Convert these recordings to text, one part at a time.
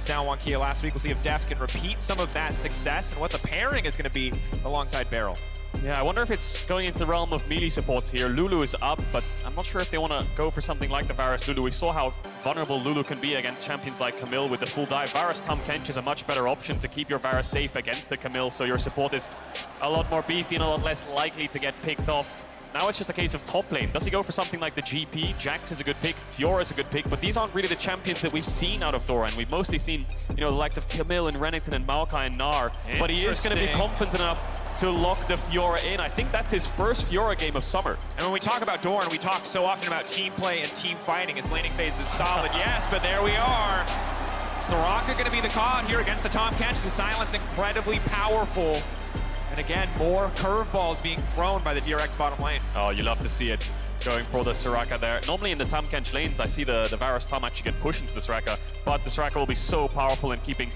down one Kia last week. We'll see if Deft can repeat some of that success and what the pairing is going to be alongside Beryl. Yeah, I wonder if it's going into the realm of melee supports here. Lulu is up, but I'm not sure if they want to go for something like the Varus Lulu. We saw how vulnerable Lulu can be against champions like Camille with the full dive. Varus Tahm Kench is a much better option to keep your Varus safe against the Camille, so your support is a lot more beefy and a lot less likely to get picked off. Now it's just a case of top lane. Does he go for something like the GP? Jax is a good pick, Fiora is a good pick, but these aren't really the champions that we've seen out of Dora, and we've mostly seen, you know, the likes of Camille and Renekton and Maokai and Gnar. But he is going to be confident enough to lock the Fiora in. I think that's his first Fiora game of summer. And when we talk about Doran, we talk so often about team play and team fighting. His laning phase is solid, yes, but there we are. Soraka going to be the call here against the Tahm Kench. The silence incredibly powerful. And again, more curveballs being thrown by the DRX bottom lane. Oh, you love to see it. Going for the Soraka there. Normally in the Tahm Kench lanes, I see the Varus Tahm actually get pushed into the Soraka, but the Soraka will be so powerful in keeping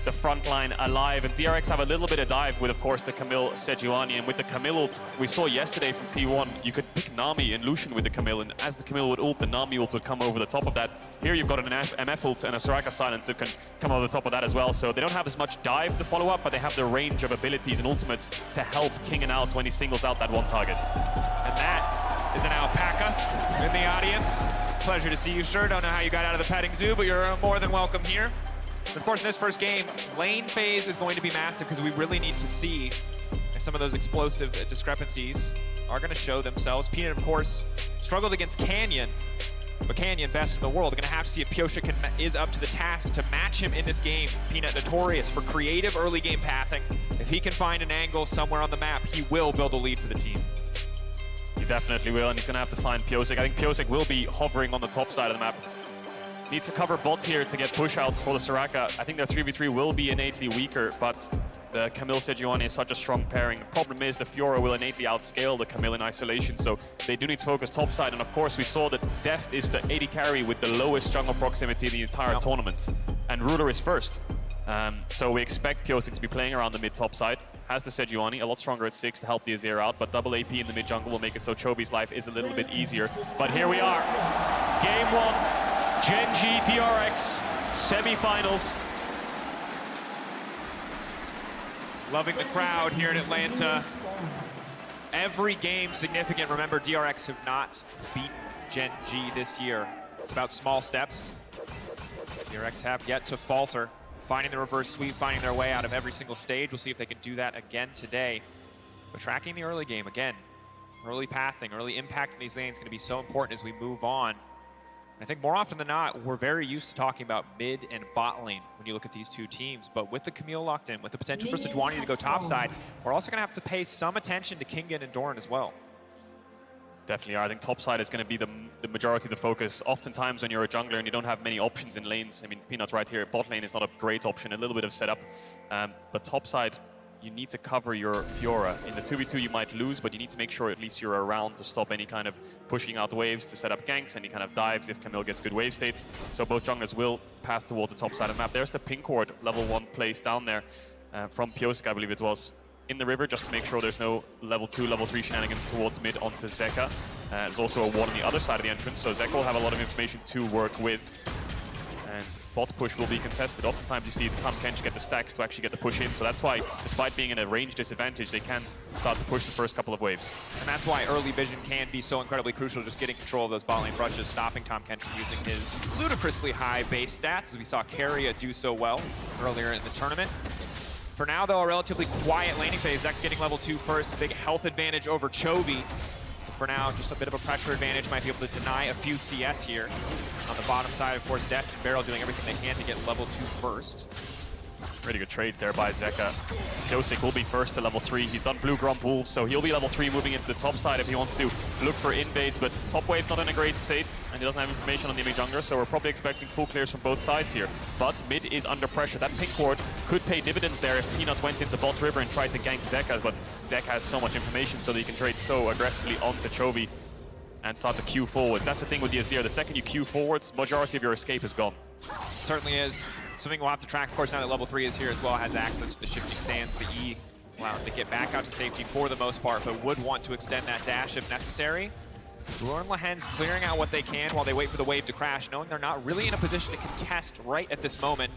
the front line alive. And DRX have a little bit of dive with, of course, the Camille Sejuani. And with the Camille ult, we saw yesterday from T1, you could pick Nami and Lucian with the Camille. And as the Camille would ult, the Nami ult would come over the top of that. Here you've got an MF ult and a Soraka silence that can come over the top of that as well. So they don't have as much dive to follow up, but they have the range of abilities and ultimates to help King and out when he singles out that one target. And that is an alpaca in the audience. Pleasure to see you, sir. Don't know how you got out of the petting zoo, but you're more than welcome here. Of course, in this first game, lane phase is going to be massive because we really need to see if some of those explosive discrepancies are going to show themselves. Peanut, of course, struggled against Canyon, but Canyon, best in the world. They're going to have to see if Pyosik is up to the task to match him in this game. Peanut, notorious for creative early game pathing. If he can find an angle somewhere on the map, he will build a lead for the team. He definitely will, and he's going to have to find Pyosik. I think Pyosik will be hovering on the top side of the map. Needs to cover bot here to get push-outs for the Soraka. I think their 3v3 will be innately weaker, but the Camille Sejuani is such a strong pairing. The problem is the Fiora will innately outscale the Camille in isolation, so they do need to focus topside. And of course, we saw that Deft is the AD carry with the lowest jungle proximity in the entire tournament, and Ruler is first. So we expect Pyosik to be playing around the mid-top side. Has the Sejuani, a lot stronger at 6 to help the Azir out, but double AP in the mid-jungle will make it so Chovy's life is a little bit easier. But here we are, Game 1. Gen.G DRX semi-finals. Loving the crowd here in Atlanta. Every game significant. Remember, DRX have not beaten Gen.G this year. It's about small steps. DRX have yet to falter, finding the reverse sweep, finding their way out of every single stage. We'll see if they can do that again today. But tracking the early game, again, early pathing, early impact in these lanes is going to be so important as we move on. I think more often than not, we're very used to talking about mid and bot lane when you look at these two teams. But with the Camille locked in, with the potential for Sejuani to go topside, we're also going to have to pay some attention to Kingan and Doran as well. Definitely are. I think topside is going to be the majority of the focus. Oftentimes when you're a jungler and you don't have many options in lanes, I mean, Peanut's right here, bot lane is not a great option, a little bit of setup. But topside, you need to cover your Fiora. In the 2v2 you might lose, but you need to make sure at least you're around to stop any kind of pushing out waves, to set up ganks, any kind of dives if Camille gets good wave states. So both junglers will path towards the top side of the map. There's the pink ward level 1 place down there from Pyosik, I believe it was, in the river, just to make sure there's no level 2, level 3 shenanigans towards mid onto Zeka. There's also a ward on the other side of the entrance, so Zeka will have a lot of information to work with. And bot push will be contested. Oftentimes you see the Tahm Kench get the stacks to actually get the push in, so that's why, despite being in a range disadvantage, they can start to push the first couple of waves. And that's why early vision can be so incredibly crucial, just getting control of those bot lane brushes, stopping Tahm Kench from using his ludicrously high base stats, as we saw Keria do so well earlier in the tournament. For now, though, a relatively quiet laning phase. Zek getting level 2 first, big health advantage over Chovy. For now, just a bit of a pressure advantage, might be able to deny a few CS here. On the bottom side, of course, Deft and Beryl doing everything they can to get level 2 first. Pretty good trades there by Zeka. Pyosik will be first to level 3. He's done Blue Grump Wolf, so he'll be level 3 moving into the top side if he wants to look for invades, but top wave's not in a great state, and he doesn't have information on the enemy jungler, so we're probably expecting full clears from both sides here. But mid is under pressure. That pink ward could pay dividends there if Peanuts went into bot river and tried to gank Zeka, but Zeka has so much information so that he can trade so aggressively onto Chovy and start to queue forward. That's the thing with the Azir. The second you queue forwards, majority of your escape is gone. Certainly is. Something we'll have to track. Of course, now that level 3 is here as well, has access to the shifting sands, the E, allow him to get back out to safety for the most part, but would want to extend that dash if necessary. Ruler and Lehen's clearing out what they can while they wait for the wave to crash, knowing they're not really in a position to contest right at this moment.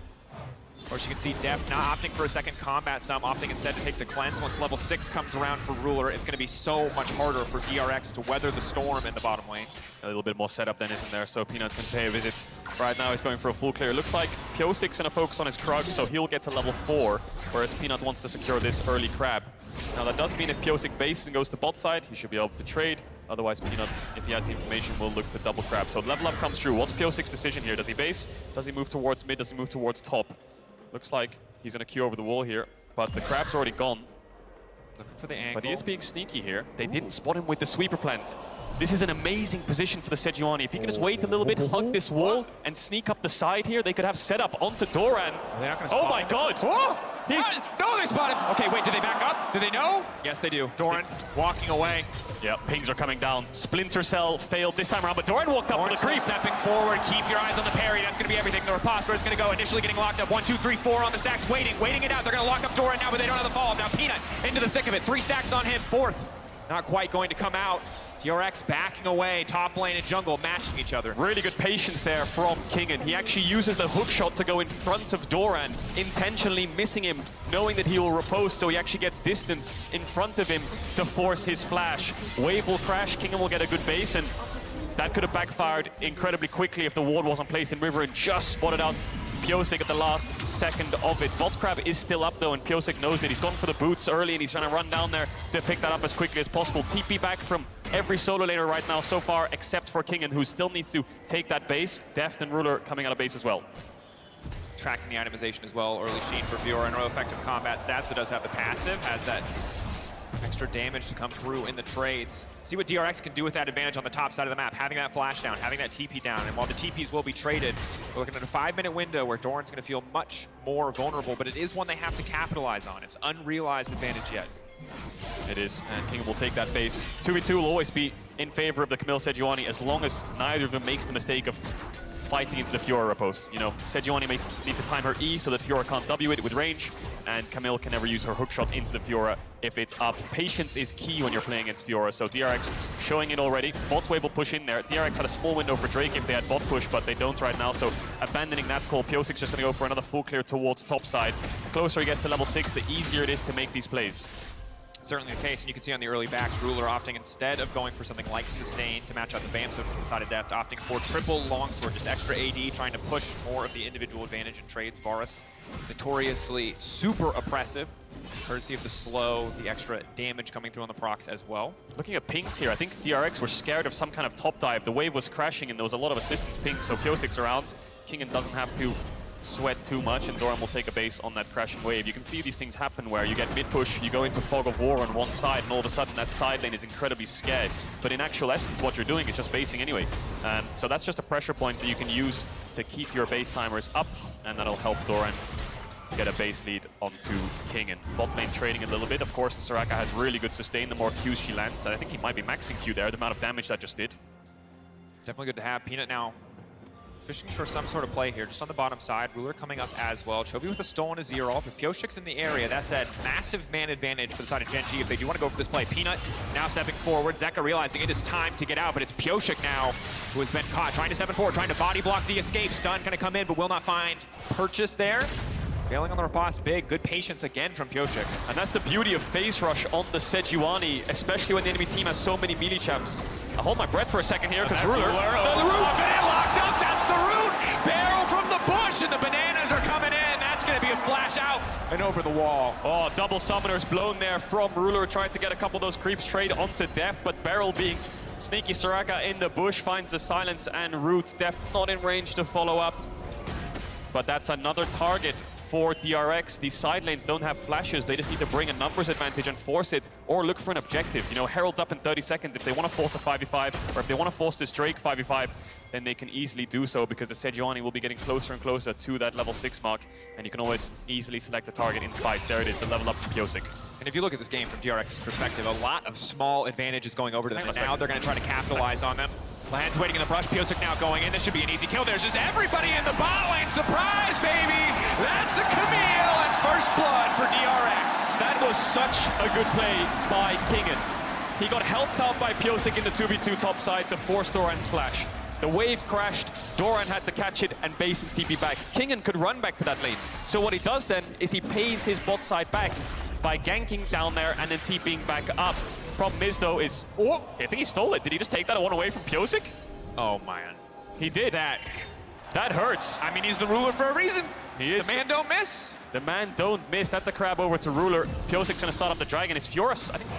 Of course, you can see Deft not opting for a second combat sum, opting instead to take the cleanse. Once level 6 comes around for Ruler, it's going to be so much harder for DRX to weather the storm in the bottom lane. A little bit more setup then, isn't there? So Peanut can pay a visit. Right now he's going for a full clear. Looks like Pyosic's going to focus on his Krug, so he'll get to level 4, whereas Peanut wants to secure this early crab. Now that does mean if Pyosic bases and goes to bot side, he should be able to trade. Otherwise, Peanut, if he has the information, will look to double crab. So level up comes through. What's Pyosic's decision here? Does he base? Does he move towards mid? Does he move towards top? Looks like he's going to queue over the wall here, but the crab's already gone. Looking for the angle. But he is being sneaky here. They didn't spot him with the sweeper plant. This is an amazing position for the Sejuani. If he can just wait a little bit, hug this wall, and sneak up the side here, they could have setup onto Doran. They're not gonna Oh spot my him. god! Oh! No, they spotted him! Okay, wait, did they back up? Do they know? Yes, they do. Doran walking away. Yeah, pings are coming down. Splinter Cell failed this time around, but Doran walked up with Doran's the creep. stepping forward. Keep your eyes on the parry. That's going to be everything. The riposte where it's going to go. Initially getting locked up. 1, 2, 3, 4 on the stacks. Waiting it out. They're going to lock up Doran now, but they don't have the follow-up. Now Peanut into the thick of it. 3 stacks on him. 4th. Not quite going to come out. DRX backing away, top lane and jungle matching each other. Really good patience there from Kingen. He actually uses the hook shot to go in front of Doran, intentionally missing him, knowing that he will riposte, so he actually gets distance in front of him to force his flash. Wave will crash, Kingen will get a good base, and that could have backfired incredibly quickly if the ward wasn't placed in River and just spotted out Pyosik at the last second of it. Bot Crab is still up though, and Pyosik knows it. He's gone for the boots early, and he's trying to run down there to pick that up as quickly as possible. TP back from every solo laner right now so far, except for Kingen, who still needs to take that base. Deft and Ruler coming out of base as well. Tracking the itemization as well. Early Sheen for Fiora, no effective combat stats, but does have the passive. Has that extra damage to come through in the trades. See what DRX can do with that advantage on the top side of the map, having that flash down, having that TP down, and while the TPs will be traded, we're looking at a 5-minute window where Doran's going to feel much more vulnerable, but it is one they have to capitalize on. It's unrealized advantage yet. It is, and King will take that base. 2v2 will always be in favor of the Camille Sejuani as long as neither of them makes the mistake of fighting into the Fiora riposte. You know, Sejuani needs to time her E so that Fiora can't W it with range, and Camille can never use her hookshot into the Fiora if it's up. Patience is key when you're playing against Fiora, so DRX showing it already. Bot's wave will push in there. DRX had a small window for Drake if they had bot push, but they don't right now, so abandoning that call. Pyosic's just going to go for another full clear towards top side. The closer he gets to level 6, the easier it is to make these plays. Certainly the case, and you can see on the early backs, Ruler opting instead of going for something like Sustain to match out the BAMs of the side of Deft, opting for triple longsword, just extra AD, trying to push more of the individual advantage in trades. Varus notoriously super oppressive, courtesy of the slow, the extra damage coming through on the procs as well. Looking at pings here, I think DRX were scared of some kind of top dive. The wave was crashing and there was a lot of assistance pings, so Pyosic's around. Kingen doesn't have to sweat too much, and Doran will take a base on that crashing wave. You can see these things happen where you get mid-push, you go into Fog of War on one side, and all of a sudden that side lane is incredibly scared. But in actual essence, what you're doing is just basing anyway. So that's just a pressure point that you can use to keep your base timers up, and that'll help Doran get a base lead onto Kingen. Bot lane trading a little bit. Of course, Soraka has really good sustain the more Qs she lands. I think he might be maxing Q there, the amount of damage that just did. Definitely good to have. Peanut now fishing for some sort of play here, just on the bottom side. Ruler coming up as well. Chovy with a stole and a 0. If Pyosic's in the area, that's a massive man advantage for the side of Gen.G if they do want to go for this play. Peanut now stepping forward. Zeka realizing it is time to get out, but it's Pyosik now who has been caught. Trying to step in forward, trying to body block the escape. Stun going to come in, but will not find purchase there. Failing on the riposte big. Good patience again from Pyosik. And that's the beauty of phase rush on the Sejuani, especially when the enemy team has so many melee champs. I'll hold my breath for a second here because Ruler. The root's been locked up. That's the root. Barrel from the bush, and the bananas are coming in. That's going to be a flash out and over the wall. Oh, double summoners blown there from Ruler. Tried to get a couple of those creeps trade onto Deft, but Barrel being sneaky Soraka in the bush finds the silence and root. Deft not in range to follow up. But that's another target for DRX. These side lanes don't have flashes. They just need to bring a numbers advantage and force it, or look for an objective. You know, Herald's up in 30 seconds. If they want to force a 5v5, or if they want to force this Drake 5v5, then they can easily do so, because the Sejuani will be getting closer and closer to that level 6 mark, and you can always easily select a target in fight. There it is, the level up to Pyosik. And if you look at this game from DRX's perspective, a lot of small advantages going over to them, and now they're going to try to capitalize on them. Lahan's waiting in the brush, Pyosik now going in. This should be an easy kill. There's just everybody in the bot lane. Surprise, baby! That's a Camille and first blood for DRX. That was such a good play by Kingen. He got helped out by Pyosik in the 2v2 top side to force Doran's flash. The wave crashed, Doran had to catch it and base and TP back. Kingen could run back to that lane. So what he does then is he pays his bot side back by ganking down there and then TPing back up. Problem is though is, oh, I think he stole it. Did he just take that one away from Pyosik? Oh man. He did. That hurts. I mean, he's the ruler for a reason. He is. The man don't miss. The man don't miss. That's a crab over to Ruler. Pyosik's gonna start up the dragon. It's Furus, I think.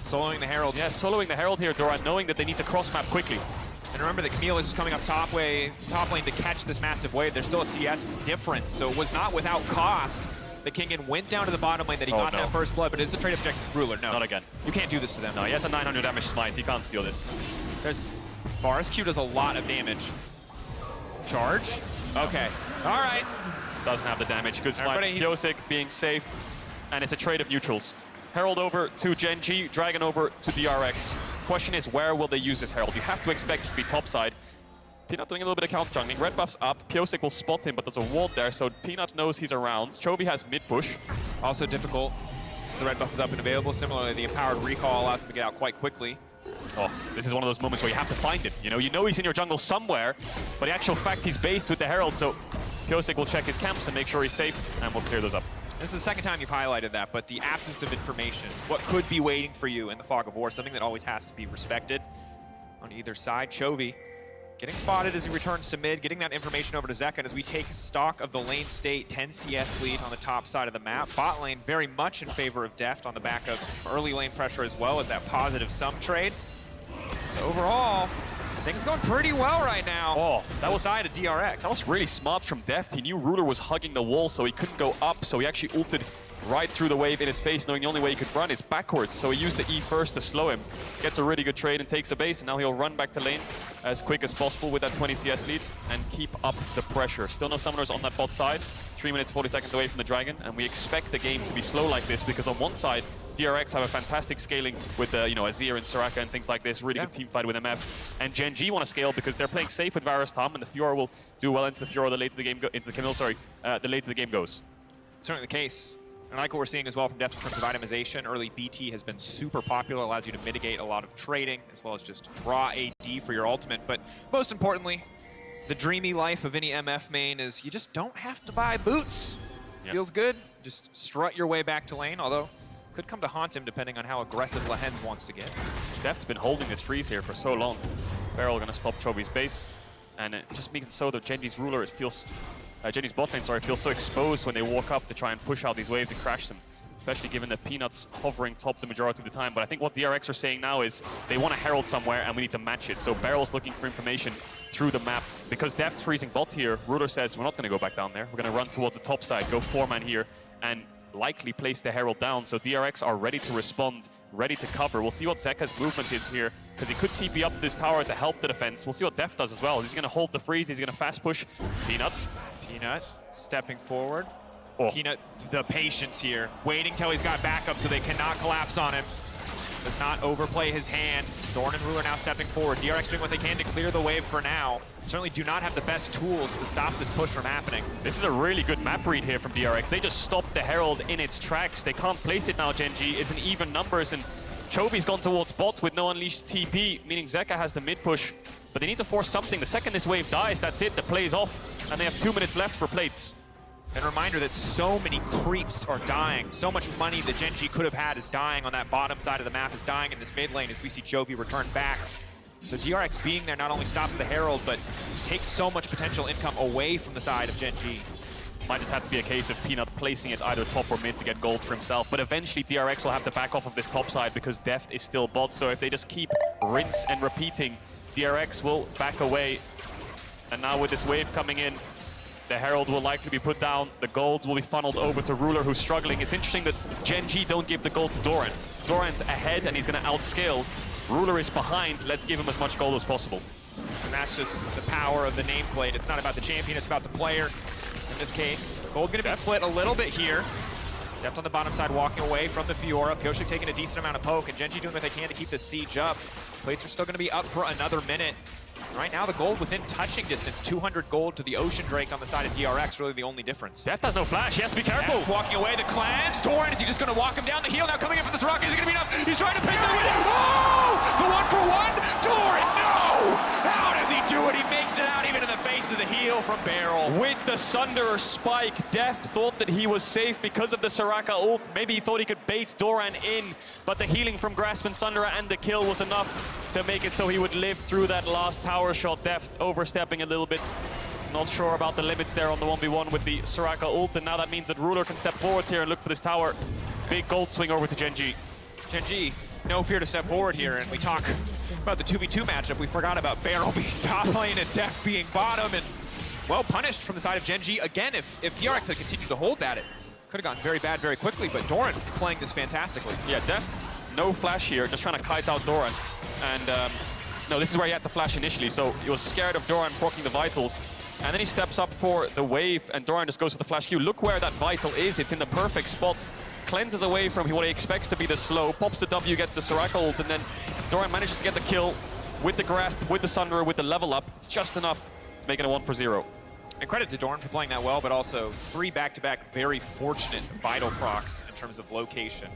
Soloing the Herald. Yeah, soloing the Herald here, Doran, knowing that they need to cross map quickly. And remember that Camille is just coming up top lane to catch this massive wave. There's still a CS difference, so it was not without cost. The Kingen went down to the bottom lane that he got that first blood, but it is a trade objective for Ruler. No. Not again. You can't do this to them. No, he has a 900 damage smite. He can't steal this. There's Bars Q does a lot of damage. Charge? Okay. All right. Doesn't have the damage. Good smite. Pyosik being safe, and it's a trade of neutrals. Herald over to Gen.G, Dragon over to DRX. Question is, where will they use this Herald? You have to expect it to be topside. Peanut doing a little bit of counter jungling. Red buff's up. Pyosik will spot him, but there's a ward there, so Peanut knows he's around. Chovy has mid push. Also difficult. The red buff is up and available. Similarly, the empowered recall allows him to get out quite quickly. Oh, this is one of those moments where you have to find him. You know he's in your jungle somewhere, but the actual fact he's based with the Herald, so Pyosik will check his camps and make sure he's safe, and we'll clear those up. This is the second time you've highlighted that, but the absence of information, what could be waiting for you in the fog of war, something that always has to be respected on either side. Chovy getting spotted as he returns to mid, getting that information over to Zeka, and as we take stock of the lane state, 10 CS lead on the top side of the map. Bot lane very much in favor of Deft on the back of some early lane pressure as well as that positive sum trade. So overall, things going pretty well right now. Oh, that was side of DRX. That was really smart from Deft. He knew Ruler was hugging the wall, so he couldn't go up, so he actually ulted right through the wave in his face, knowing the only way he could run is backwards. So he used the E first to slow him. Gets a really good trade and takes the base, and now he'll run back to lane as quick as possible with that 20 CS lead and keep up the pressure. Still no summoners on that bot side. 3 minutes, 40 seconds away from the dragon, and we expect the game to be slow like this because on one side, DRX have a fantastic scaling with Azir and Soraka and things like this. Really good team fight with MF. And Gen.G want to scale because they're playing safe with Varus Tom, and the Fiora will do well into the Fiora the later the game the later the game goes. Certainly the case. And I like what we're seeing as well from Deft in terms of itemization. Early BT has been super popular, allows you to mitigate a lot of trading, as well as just raw AD for your ultimate. But most importantly, the dreamy life of any MF main is you just don't have to buy boots. Feels good. Just strut your way back to lane, although could come to haunt him depending on how aggressive Lehens wants to get. Deft's been holding this freeze here for so long. Beryl gonna stop Chovy's base, and it just makes it so that Gen.G's ruler Gen.G's bot lane, feels so exposed when they walk up to try and push out these waves and crash them, especially given that Peanut's hovering top the majority of the time. But I think what DRX are saying now is they want a Herald somewhere and we need to match it. So Beryl's looking for information through the map. Because Deft's freezing bot here, Ruler says, we're not going to go back down there. We're going to run towards the top side, go 4-man here, and likely place the Herald down. So DRX are ready to respond, ready to cover. We'll see what Zeka's movement is here, because he could TP up this tower to help the defense. We'll see what Deft does as well. He's going to hold the freeze, he's going to fast push Peanut. Peanut stepping forward. Peanut, the patience here, waiting till he's got backup so they cannot collapse on him. Does not overplay his hand. Dorn and Ruler now stepping forward. DRX doing what they can to clear the wave for now. Certainly do not have the best tools to stop this push from happening. This is a really good map read here from DRX. They just stopped the Herald in its tracks. They can't place it now, Gen.G. It's an even numbers, and Chovy's gone towards bot with no unleashed TP, meaning Zeka has the mid push. But they need to force something. The second this wave dies, that's it. The play's off, and they have 2 minutes left for plates. And a reminder that so many creeps are dying. So much money that Gen.G could have had is dying on that bottom side of the map, is dying in this mid lane as we see Chovy return back. So DRX being there not only stops the Herald, but takes so much potential income away from the side of Gen.G. Might just have to be a case of Peanut placing it either top or mid to get gold for himself. But eventually DRX will have to back off of this top side because Deft is still bot. So if they just keep rinse and repeating, DRX will back away. And now with this wave coming in, the Herald will likely be put down. The gold will be funneled over to Ruler, who's struggling. It's interesting that Gen.G don't give the gold to Doran. Doran's ahead and he's going to outscale. Ruler is behind. Let's give him as much gold as possible. And that's just the power of the nameplate. It's not about the champion, it's about the player. In this case, gold going to be split a little bit here. Deft on the bottom side walking away from the Fiora. Pyosik taking a decent amount of poke, and Gen.G doing what they can to keep the siege up. Plates are still going to be up for another minute. Right now, the gold within touching distance, 200 gold to the Ocean Drake on the side of DRX, really the only difference. Deft has no flash, he has to be careful. Deft walking away, the clans. Doran, is he just going to walk him down the heel? Now coming in from this rock, is it going to be enough? He's trying to pinch the win. Oh! The 1-for-1? Doran, no! How does he do it? He makes Rips it out even in the face of the heel from Barrel. With the Sunder spike, Deft thought that he was safe because of the Soraka ult. Maybe he thought he could bait Doran in, but the healing from Grasp and Sundera and the kill was enough to make it so he would live through that last tower shot. Deft overstepping a little bit. Not sure about the limits there on the 1v1 with the Soraka ult, and now that means that Ruler can step forwards here and look for this tower. Big gold swing over to Gen.G. Gen.G, no fear to step forward here, and we talk about the 2v2 matchup. We forgot about Barrel being top lane and Deft being bottom, and well punished from the side of Gen.G. Again, if DRX had continued to hold that, it could have gone very bad very quickly, but Doran playing this fantastically. Yeah, Deft, no flash here, just trying to kite out Doran. And no, this is where he had to flash initially, so he was scared of Doran proccing the vitals. And then he steps up for the wave, and Doran just goes for the flash Q. Look where that vital is. It's in the perfect spot. Cleanses away from what he expects to be the slow, pops the W, gets the Soraka ult, and then Doran manages to get the kill with the grasp, with the Sunderer, with the level up. It's just enough to make it a 1-for-0. And credit to Doran for playing that well, but also 3 back-to-back very fortunate vital procs in terms of location.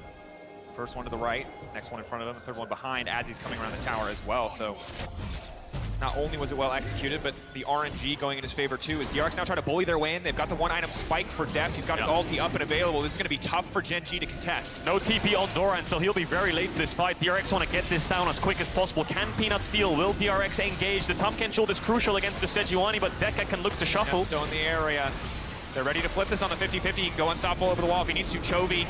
First one to the right, next one in front of him, the third one behind as he's coming around the tower as well. So not only was it well executed, but the RNG going in his favor too, as DRX now trying to bully their way in. They've got the 1-item spike for Deft. He's got his ulti up and available. This is going to be tough for Gen.G to contest. No TP on Doran, so he'll be very late to this fight. DRX want to get this down as quick as possible. Can Peanut steal? Will DRX engage? The Tahm Kench ult is crucial against the Sejuani, but Zeka can look to shuffle. Still in the area. They're ready to flip this on the 50-50. He can go unstoppable over the wall if he needs to. Chovy.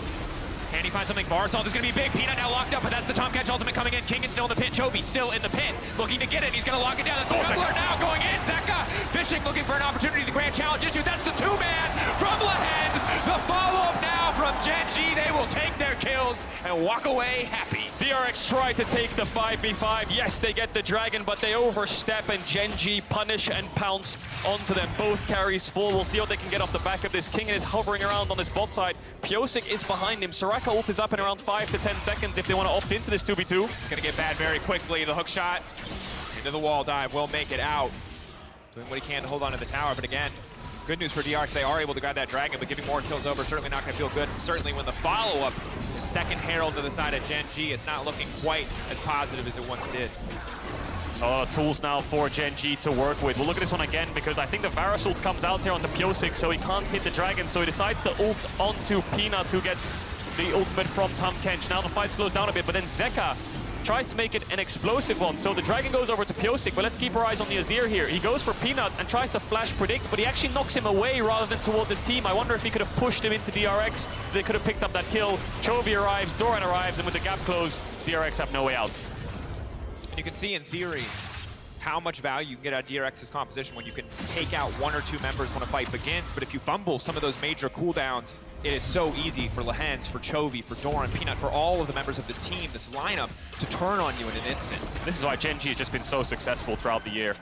Can he find something? Barzal is going to be big. Peanut now locked up, but that's the Tahm Kench ultimate coming in. King is still in the pit. Chovy still in the pit. Looking to get it. He's going to lock it down. That's the Juggler now going in. Zeka fishing, looking for an opportunity. The grand challenge issue. That's the 2-man from Lehends. The follow-up now from Gen.G. They will take their kills and walk away happy. DRX tried to take the 5v5. Yes, they get the dragon, but they overstep, and Gen.G punish and pounce onto them. Both carries full. We'll see what they can get off the back of this. King is hovering around on this bot side. Piosik is behind him. Soraka ult is up in around 5 to 10 seconds if they want to opt into this 2v2. It's going to get bad very quickly. The hook shot into the wall dive will make it out. Doing what he can to hold on to the tower, but again, good news for DRX. They are able to grab that dragon, but giving more kills over, certainly not going to feel good. And certainly when the follow-up is second Herald to the side of Gen.G, it's not looking quite as positive as it once did. Tools now for Gen.G to work with. We'll look at this one again because I think the Varus ult comes out here onto Piosik, so he can't hit the dragon, so he decides to ult onto Peanut, who gets the ultimate from Tahm Kench. Now the fight slows down a bit, but then Zeka tries to make it an explosive one. So the dragon goes over to Piosik, but let's keep our eyes on the Azir here. He goes for Peanut and tries to flash predict, but he actually knocks him away rather than towards his team. I wonder if he could have pushed him into DRX. They could have picked up that kill. Chovy arrives, Doran arrives, and with the gap close, DRX have no way out. You can see in theory how much value you can get out of DRX's composition when you can take out 1 or 2 members when a fight begins, but if you fumble some of those major cooldowns, it is so easy for Lehends, for Chovy, for Doran, Peanut, for all of the members of this team, this lineup, to turn on you in an instant. This is why Gen.G has just been so successful throughout the year.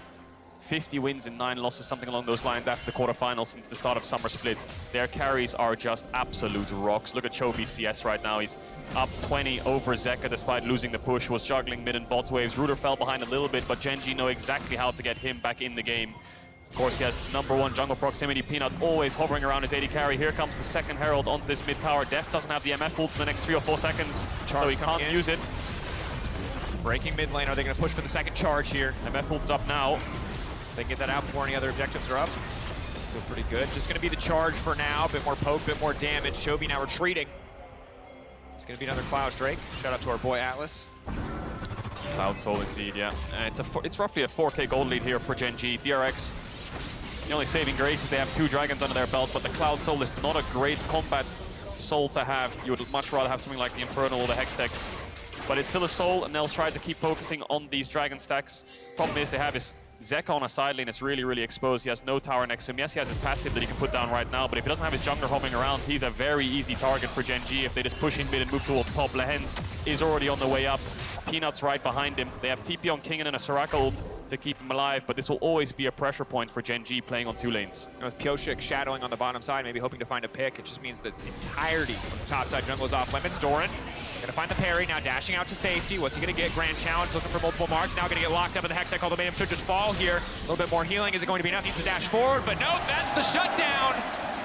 50 wins and 9 losses, something along those lines after the quarterfinals since the start of Summer Split. Their carries are just absolute rocks. Look at Chovy's CS right now. He's up 20 over Zeka despite losing the push. Was juggling mid and bot waves. Ruder fell behind a little bit, but Gen.G know exactly how to get him back in the game. Of course, he has #1 jungle proximity. Peanut always hovering around his AD carry. Here comes the second Herald onto this mid tower. Deft doesn't have the MF ult for the next 3 or 4 seconds, so he can't use it. Breaking mid lane. Are they going to push for the second charge here? MF ult's up now. They can get that out before any other objectives are up. Feel pretty good. Just going to be the charge for now. A bit more poke, a bit more damage. Chovy now retreating. It's going to be another Cloud Drake. Shout out to our boy Atlas. Cloud Soul indeed, yeah. It's roughly a 4k gold lead here for Gen.G. DRX, the only saving grace is they have 2 dragons under their belt, but the Cloud Soul is not a great combat soul to have. You would much rather have something like the Infernal or the Hex deck. But it's still a soul, and they'll try to keep focusing on these dragon stacks. Problem is they have his Zeka on a side lane is really, really exposed. He has no tower next to him. Yes, he has his passive that he can put down right now, but if he doesn't have his jungler hopping around, he's a very easy target for Gen.G. If they just push in mid and move towards top. Lehends is already on the way up. Peanut's right behind him. They have TP on King and a Soraka ult to keep him alive, but this will always be a pressure point for Gen.G playing on 2 lanes. And with Piosik shadowing on the bottom side, maybe hoping to find a pick, it just means that the entirety of the top side jungle is off limits. Doran gonna find the parry, now dashing out to safety. What's he gonna get? Grand challenge, looking for multiple marks. Now gonna get locked up in the Hex deck, although Mayhem should just fall here. A little bit more healing. Is it going to be enough? Needs to dash forward, but nope, that's the shutdown.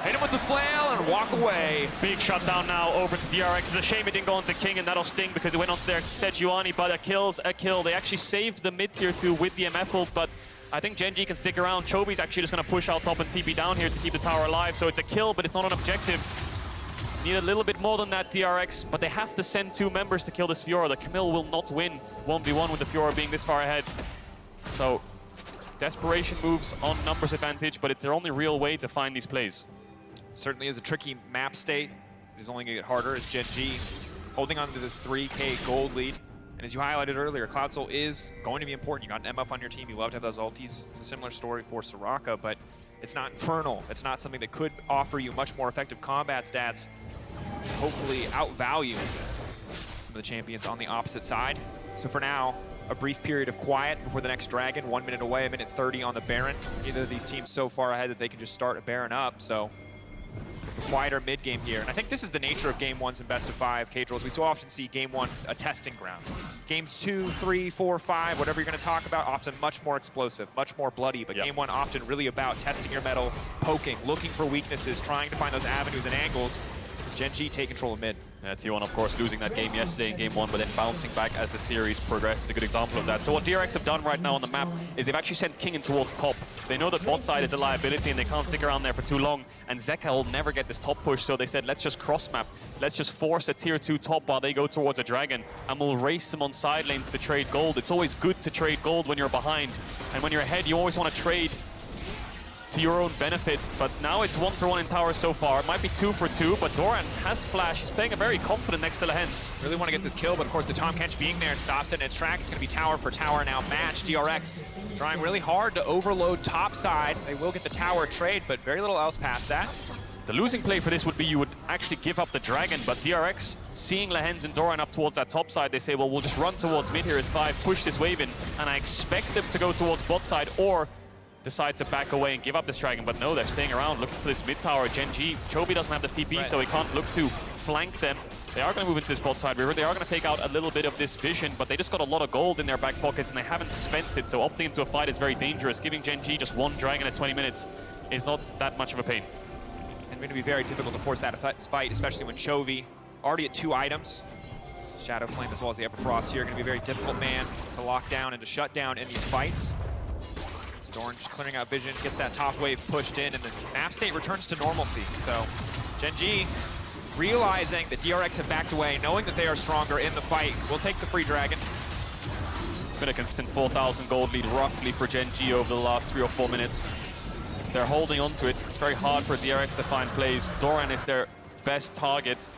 Hit him with the flail and walk away. Big shutdown now over to DRX. It's a shame it didn't go onto King, and that'll sting because it went onto their Sejuani, but a kill's a kill. They actually saved the mid-tier 2 with the MF ult, but I think Gen.G can stick around. Chobi's actually just going to push out top and TP down here to keep the tower alive. So it's a kill, but it's not an objective. Need a little bit more than that DRX, but they have to send 2 members to kill this Fiora. The Camille will not win 1v1 with the Fiora being this far ahead. So desperation moves on numbers advantage, but it's their only real way to find these plays. Certainly is a tricky map state. It is only going to get harder as Gen.G holding on to this 3K gold lead. And as you highlighted earlier, Cloud Soul is going to be important. You got an M up on your team. You love to have those ultis. It's a similar story for Soraka, but it's not infernal. It's not something that could offer you much more effective combat stats. Hopefully outvalue some of the champions on the opposite side. So for now, a brief period of quiet before the next Dragon. 1 minute away, 1:30 on the Baron. Neither of these teams so far ahead that they can just start a Baron up. So a quieter mid-game here. And I think this is the nature of Game 1s and Best of 5, Kadrils. We so often see Game 1 a testing ground. Games 2, 3, 4, 5, whatever you're going to talk about, often much more explosive, much more bloody. But Game 1 often really about testing your metal, poking, looking for weaknesses, trying to find those avenues and angles. Gen.G take control of mid. Yeah, T1, of course, losing that game yesterday in Game 1, but then bouncing back as the series progressed. A good example of that. So what DRX have done right now on the map is they've actually sent King in towards top. They know that bot side is a liability and they can't stick around there for too long. And Zeka will never get this top push, so they said, let's just cross-map. Let's just force a tier 2 top while they go towards a Dragon, and we'll race them on side lanes to trade gold. It's always good to trade gold when you're behind. And when you're ahead, you always want to trade to your own benefit, but now it's 1-for-1 in towers so far. It might be 2-for-2, but Doran has flash. He's playing a very confident next to Lehens. Really want to get this kill, but of course the Tahm Kench being there stops it in its track. It's going to be tower for tower now match. DRX trying really hard to overload top side. They will get the tower trade, but very little else past that. The losing play for this would be you would actually give up the Dragon, but DRX, seeing Lehens and Doran up towards that top side, they say, well, we'll just run towards mid here as 5, push this wave in, and I expect them to go towards bot side or decide to back away and give up this Dragon, but no, they're staying around looking for this mid tower. Gen.G, Chobi doesn't have the TP, so he can't look to flank them. They are going to move into this bot side river. They are going to take out a little bit of this vision, but they just got a lot of gold in their back pockets and they haven't spent it, so opting into a fight is very dangerous. Giving Gen.G just 1 Dragon at 20 minutes is not that much of a pain. And going to be very difficult to force that fight, especially when Chovy already at 2 items. Shadow Flame as well as the Everfrost here. Going to be a very difficult man to lock down and to shut down in these fights. Doran just clearing out vision, gets that top wave pushed in, and the map state returns to normalcy. So Gen.G realizing that DRX have backed away, knowing that they are stronger in the fight, will take the free Dragon. It's been a consistent 4,000 gold lead roughly for Gen.G over the last 3 or 4 minutes. They're holding on to it. It's very hard for DRX to find plays. Doran is their best target,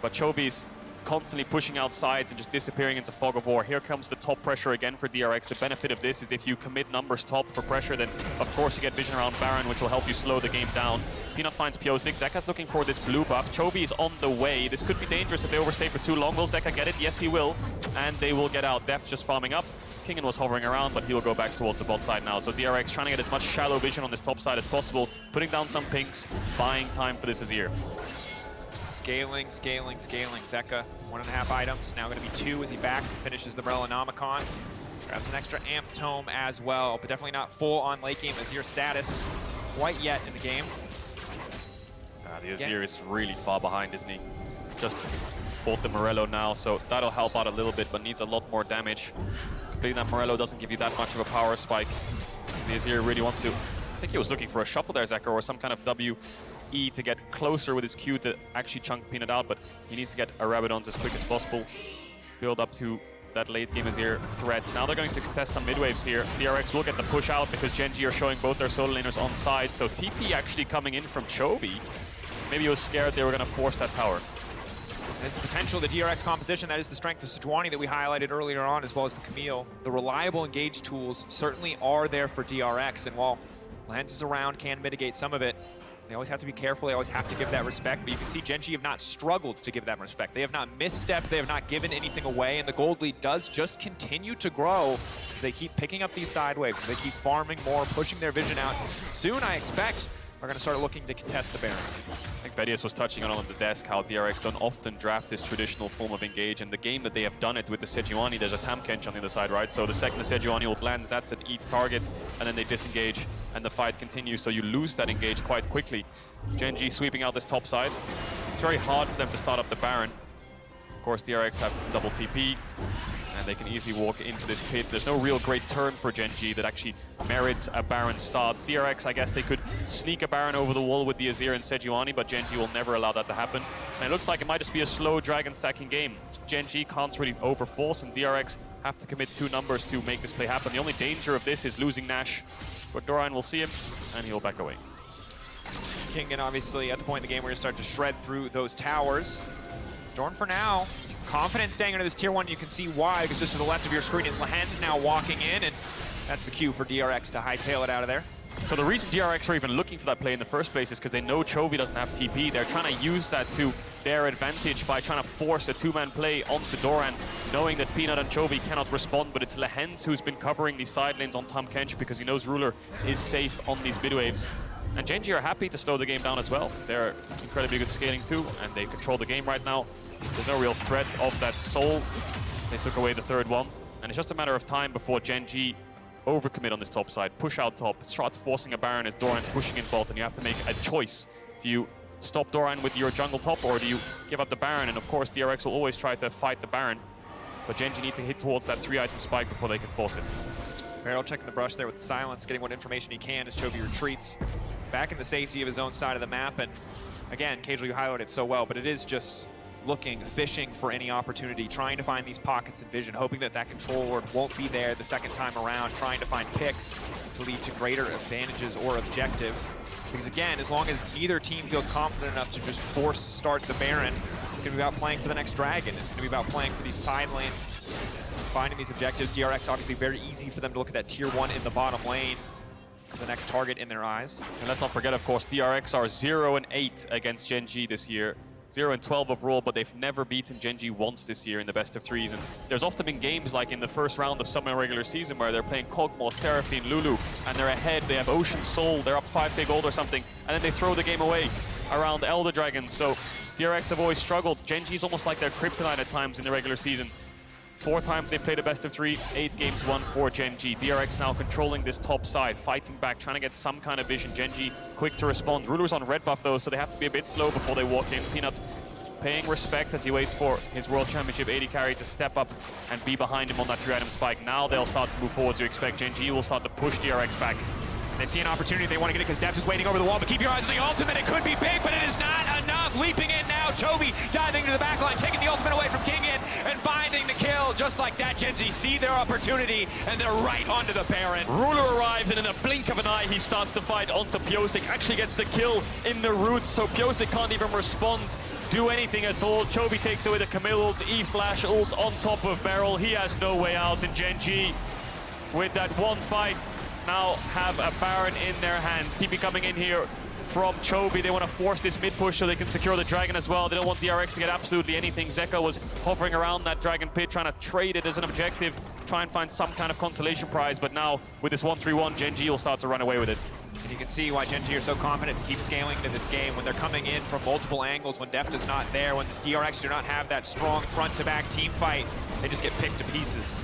but Chobi's constantly pushing out sides and just disappearing into fog of war. Here comes the top pressure again for DRX. The benefit of this is if you commit numbers top for pressure, then of course you get vision around Baron, which will help you slow the game down. Peanut finds P06. Zeka's looking for this blue buff. Chobi is on the way. This could be dangerous if they overstay for too long. Will Zeka get it? Yes, he will. And they will get out. Death's just farming up. Kingen was hovering around, but he'll go back towards the bot side now. So DRX trying to get as much shallow vision on this top side as possible, putting down some pinks, buying time for this Azir. Scaling. Zeka, 1.5 items. Now going to be 2 as he backs and finishes the Morellonomicon. Grabs an extra Amp Tome as well, but definitely not full on late game Azir status quite yet in the game. The Azir is really far behind, isn't he? Just bought the Morello now, so that'll help out a little bit, but needs a lot more damage. Completing that Morello doesn't give you that much of a power spike. The Azir really wants to... I think he was looking for a shuffle there, Zeka, or some kind of WE to get closer with his Q to actually chunk Peanut out, but he needs to get a Rabadons as quick as possible. Build up to that late game Azir threat. Now they're going to contest some mid waves here. DRX will get the push out because Gen.G are showing both their solo laners on side, so TP actually coming in from Chobi. Maybe he was scared they were going to force that tower. There's the potential of the DRX composition. That is the strength of Sejuani that we highlighted earlier on, as well as the Camille. The reliable engage tools certainly are there for DRX, and while Lehens is around, can mitigate some of it, they always have to be careful. They always have to give that respect. But you can see Gen.G have not struggled to give them respect. They have not misstepped. They have not given anything away. And the gold lead does just continue to grow as they keep picking up these side waves, as they keep farming more, pushing their vision out. Soon, I expect, are going to start looking to contest the Baron. I think Vedius was touching on the desk how DRX don't often draft this traditional form of engage, and the game that they have done it with the Sejuani, there's a Tahm Kench on the other side, right? So the second the Sejuani ult lands, that's at each target, and then they disengage, and the fight continues, so you lose that engage quite quickly. Gen.G sweeping out this top side. It's very hard for them to start up the Baron. Of course, DRX have double TP. and they can easily walk into this pit. There's no real great turn for Gen.G that actually merits a Baron start. DRX, I guess they could sneak a Baron over the wall with the Azir and Sejuani, but Gen.G will never allow that to happen. And it looks like it might just be a slow dragon stacking game. Gen.G can't really overforce, and DRX have to commit 2 numbers to make this play happen. The only danger of this is losing Nash, but Doran will see him, and he'll back away. Kingen obviously at the point in the game where you start to shred through those towers. Dorn for now, confident staying under this tier 1. You can see why, because just to the left of your screen is Lehen's now walking in, and that's the cue for DRX to hightail it out of there. So the reason DRX are even looking for that play in the first place is because they know Chovy doesn't have TP. They're trying to use that to their advantage by trying to force a 2-man play onto Doran, knowing that Peanut and Chovy cannot respond, but it's Lehen's who's been covering these side lanes on Tahm Kench because he knows Ruler is safe on these mid waves. And Gen.G are happy to slow the game down as well. They're incredibly good scaling too, and they control the game right now. There's no real threat of that soul. They took away the 3rd one, and it's just a matter of time before Gen.G overcommit on this top side, push out top, starts forcing a Baron as Doran's pushing in bot, and you have to make a choice. Do you stop Doran with your jungle top, or do you give up the Baron? And of course, DRX will always try to fight the Baron, but Gen.G need to hit towards that 3-item spike before they can force it. Beryl checking the brush there with silence, getting what information he can as Chovy retreats back in the safety of his own side of the map. And again, Cagel, you highlighted it so well, but it is just looking, fishing for any opportunity, trying to find these pockets of vision, hoping that that control ward won't be there the second time around, trying to find picks to lead to greater advantages or objectives. Because again, as long as neither team feels confident enough to just force start the Baron, it's going to be about playing for the next dragon. It's going to be about playing for these side lanes, finding these objectives. DRX, obviously very easy for them to look at that tier 1 in the bottom lane, the next target in their eyes. And let's not forget, of course, DRX are 0-8 against Gen.G this year. 0-12 overall, but they've never beaten Gen.G once this year in the best of 3s. And there's often been games like in the first round of summer regular season where they're playing Kog'Maw, Seraphine, Lulu, and they're ahead. They have Ocean Soul, they're up 5k gold or something, and then they throw the game away around Elder Dragons. So DRX have always struggled. Gen.G's almost like their kryptonite at times in the regular season. 4 times they played a best of 3, 8 games won for Gen.G. DRX now controlling this top side, fighting back, trying to get some kind of vision. Gen.G quick to respond. Ruler's on red buff though, so they have to be a bit slow before they walk in. Peanut paying respect as he waits for his World Championship AD carry to step up and be behind him on that 3-item spike. Now they'll start to move forward, so you expect Gen.G will start to push DRX back. They see an opportunity, they want to get it because Deft is waiting over the wall, but keep your eyes on the ultimate. It could be big, but it is not enough. Leaping in now, Chovy diving to the backline, taking the ultimate away from Kingen and finding the kill. Just like that, Gen.G see their opportunity and they're right onto the Baron. Ruler arrives, and in a blink of an eye, he starts to fight onto Pyosik. Actually gets the kill in the roots, so Pyosik can't even respond, do anything at all. Chovy takes away the Camille ult, E-Flash ult on top of Beryl. He has no way out, and Gen.G with that one fight now have a Baron in their hands. TP coming in here from Chovy. They want to force this mid push so they can secure the dragon as well. They don't want DRX to get absolutely anything. Zeka was hovering around that dragon pit, trying to trade it as an objective, try and find some kind of consolation prize. But now with this 1-3-1, Gen.G will start to run away with it. And you can see why Gen.G are so confident to keep scaling into this game when they're coming in from multiple angles, when Deft is not there, when the DRX do not have that strong front-to-back team fight. They just get picked to pieces.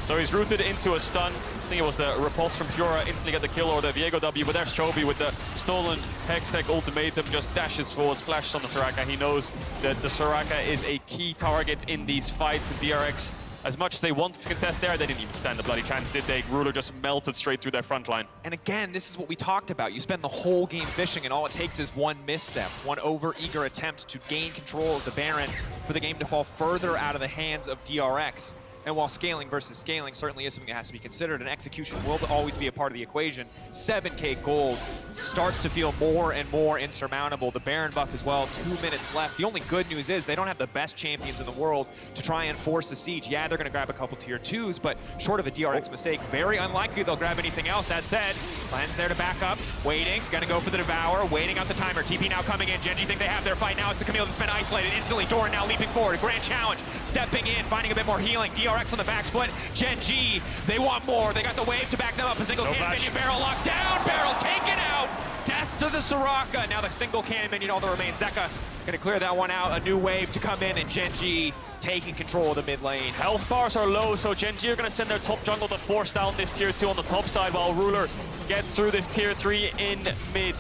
So he's rooted into a stun. I think it was the repulse from Fiora, instantly get the kill, or the Viego W, but there's Chovy with the stolen Hextech ultimatum, just dashes forward, flashes on the Soraka. He knows that the Soraka is a key target in these fights, and DRX, as much as they wanted to contest there, they didn't even stand a bloody chance, did they? Ruler just melted straight through their front line. And again, this is what we talked about. You spend the whole game fishing, and all it takes is one misstep, one over-eager attempt to gain control of the Baron for the game to fall further out of the hands of DRX. And while scaling versus scaling certainly is something that has to be considered, and execution will always be a part of the equation, 7k gold starts to feel more and more insurmountable. The Baron buff as well, 2 minutes left. The only good news is they don't have the best champions in the world to try and force a siege. Yeah, they're going to grab a couple tier 2s, but short of a DRX mistake, very unlikely they'll grab anything else. That said, Plan's there to back up, waiting, going to go for the Devour, waiting out the timer. TP now coming in. Gen.G think they have their fight. Now it's the Camille that's been isolated instantly. Doran now leaping forward. Grand challenge, stepping in, finding a bit more healing. DRX on the back split. Gen.G, they want more. They got the wave to back them up. A single cannon minion, Beryl locked down. Beryl taken out. Death to the Soraka. Now the single cannon minion, all that remains. Zeka gonna clear that one out. A new wave to come in, and Gen.G taking control of the mid lane. Health bars are low, so Gen.G are gonna send their top jungle to force down this tier 2 on the top side, while Ruler gets through this tier 3 in mid.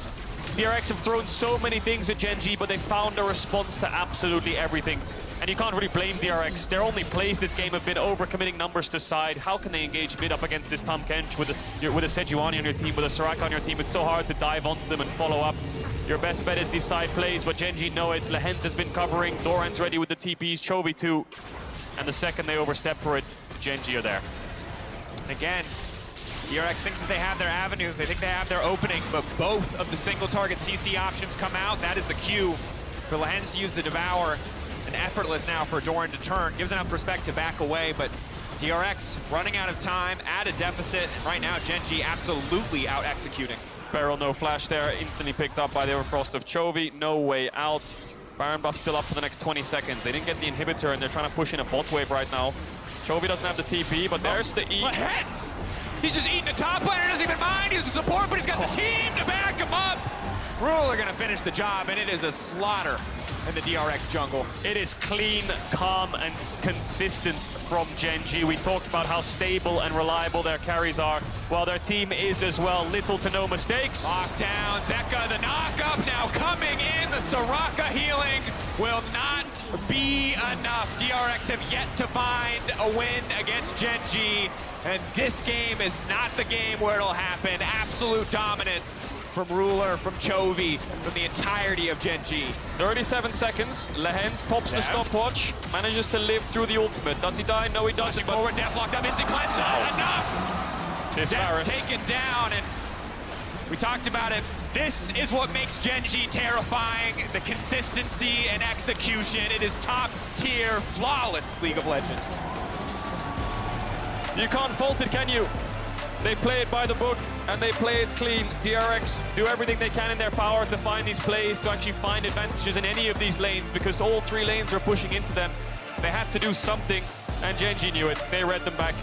DRX have thrown so many things at Gen.G, but they found a response to absolutely everything. And you can't really blame DRX. Their only plays this game have been overcommitting numbers to side. How can they engage mid up against this Tahm Kench with a Sejuani on your team, with a Soraka on your team? It's so hard to dive onto them and follow up. Your best bet is these side plays, but Gen.G know it. Lehens has been covering, Doran's ready with the TPs, Chovy too. And the second they overstep for it, Gen.G are there. Again, DRX think that they have their avenue, they think they have their opening, but both of the single target CC options come out. That is the cue for Lehens to use the Devour. And effortless now for Doran to turn. Gives enough respect to back away, but DRX running out of time, at a deficit. And right now, Gen.G absolutely out-executing. Barrel, no flash there, instantly picked up by the Overfrost of Chovy. No way out. Baron buff still up for the next 20 seconds. They didn't get the inhibitor, and they're trying to push in a bot wave right now. Chovy doesn't have the TP, but there's the E. Lehens! He's just eating the top laner, doesn't even mind. He's a support, but he's got the team to back him up. Rule are gonna finish the job, and it is a slaughter in the DRX jungle. It is clean, calm, and consistent from Gen.G. We talked about how stable and reliable their carries are, while their team is as well. Little to no mistakes. Lockdown, Zeka, the knock-up now coming in. The Soraka healing will not be enough. DRX have yet to find a win against Gen.G, and this game is not the game where it'll happen. Absolute dominance from Ruler, from Chovy, from the entirety of Gen.G. 37 seconds. Lehens pops the stopwatch, manages to live through the ultimate. Does he die? No, he doesn't. Forward, Def locked up, instant cleanse, not enough! Def taken down, and we talked about it. This is what makes Gen.G terrifying, the consistency and execution. It is top tier, flawless League of Legends. You can't fault it, can you? They play it by the book, and they play it clean. DRX do everything they can in their power to find these plays, to actually find advantages in any of these lanes, because all three lanes are pushing into them. They had to do something, and Gen.G knew it. They read them back.